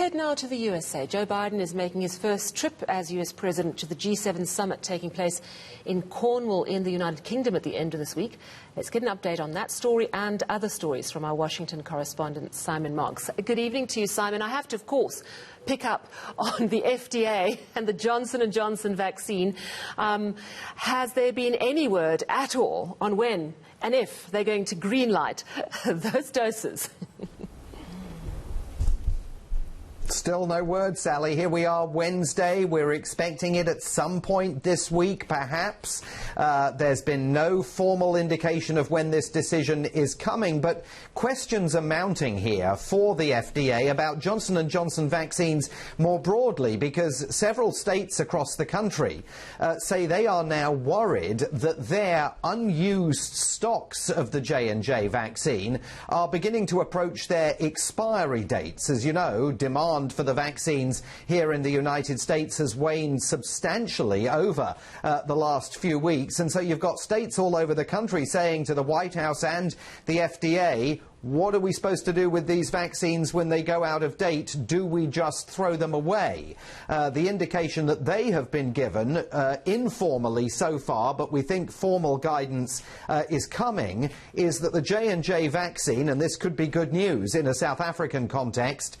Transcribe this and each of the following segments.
head now to the USA. Joe Biden is making his first trip as US President to the G7 summit taking place in Cornwall in the United Kingdom at the end of this week. Let's get an update on that story and other stories from our Washington correspondent, Simon Marks. Good evening to you, Simon. I have to, of course, pick up on the FDA and the Johnson & Johnson vaccine. Has there been any word at all on when and if they're going to greenlight those doses? Still no word, Sally. Here we are Wednesday. We're expecting it at some point this week, perhaps. There's been no formal indication of when this decision is coming, but questions are mounting here for the FDA about Johnson & Johnson vaccines more broadly, because several states across the country say they are now worried that their unused stocks of the J&J vaccine are beginning to approach their expiry dates. As you know, demand for the vaccines here in the United States has waned substantially over the last few weeks, and so you've got states all over the country saying to the White House and the FDA, what are we supposed to do with these vaccines when they go out of date? Do we just throw them away? The indication that they have been given informally so far, but we think formal guidance is coming, is that the J&J vaccine, and this could be good news in a South African context,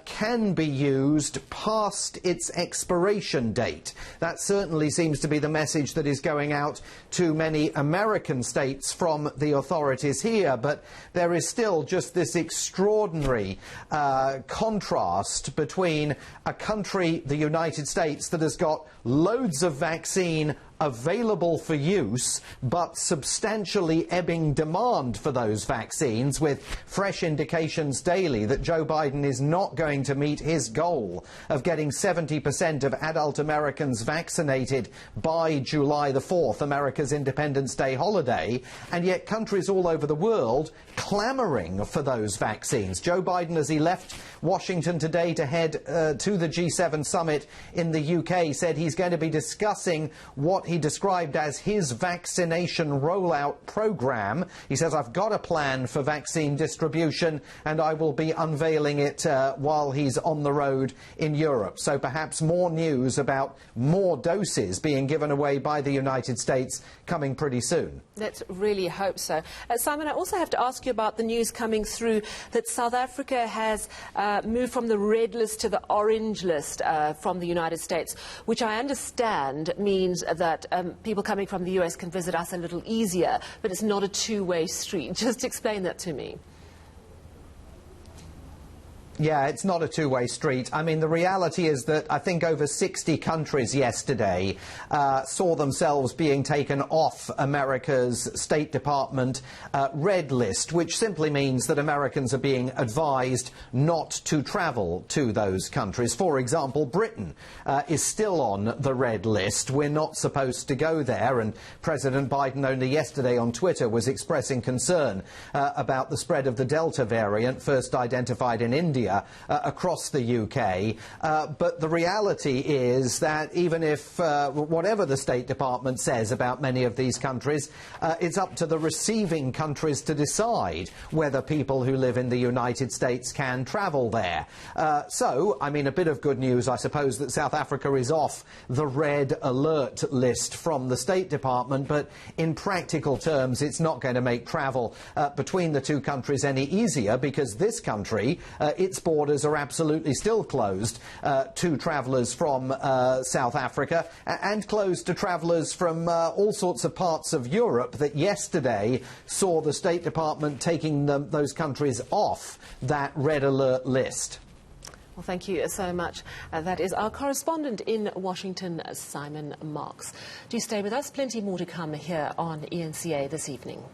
can be used past its expiration date. That certainly seems to be the message that is going out to many American states from the authorities here, but there is still just this extraordinary contrast between a country, the United States, that has got loads of vaccine available for use, but substantially ebbing demand for those vaccines, with fresh indications daily that Joe Biden is not going to meet his goal of getting 70% of adult Americans vaccinated by July the 4th, America's Independence Day holiday, and yet countries all over the world clamoring for those vaccines. Joe Biden, as he left Washington today to head to the G7 summit in the UK, said he's going to be discussing what he described as his vaccination rollout program. He says, I've got a plan for vaccine distribution and I will be unveiling it while he's on the road in Europe. So perhaps more news about more doses being given away by the United States coming pretty soon. Let's really hope so. Simon, I also have to ask you about the news coming through that South Africa has moved from the red list to the orange list from the United States, which I understand means that people coming from the US can visit us a little easier, but it's not a two-way street. Just explain that to me. Yeah, it's not a two-way street. I mean, the reality is that I think over 60 countries yesterday saw themselves being taken off America's State Department red list, which simply means that Americans are being advised not to travel to those countries. For example, Britain is still on the red list. We're not supposed to go there, and President Biden only yesterday on Twitter was expressing concern about the spread of the Delta variant, first identified in India, across the UK. But the reality is that even if whatever the State Department says about many of these countries, it's up to the receiving countries to decide whether people who live in the United States can travel there. So, I mean, a bit of good news, I suppose, that South Africa is off the red alert list from the State Department, but in practical terms, it's not going to make travel between the two countries any easier, because this country, its borders are absolutely still closed to travellers from South Africa, and closed to travellers from all sorts of parts of Europe that yesterday saw the State Department taking those countries off that red alert list. Well, thank you so much. That is our correspondent in Washington, Simon Marks. Do stay with us. Plenty more to come here on eNCA this evening.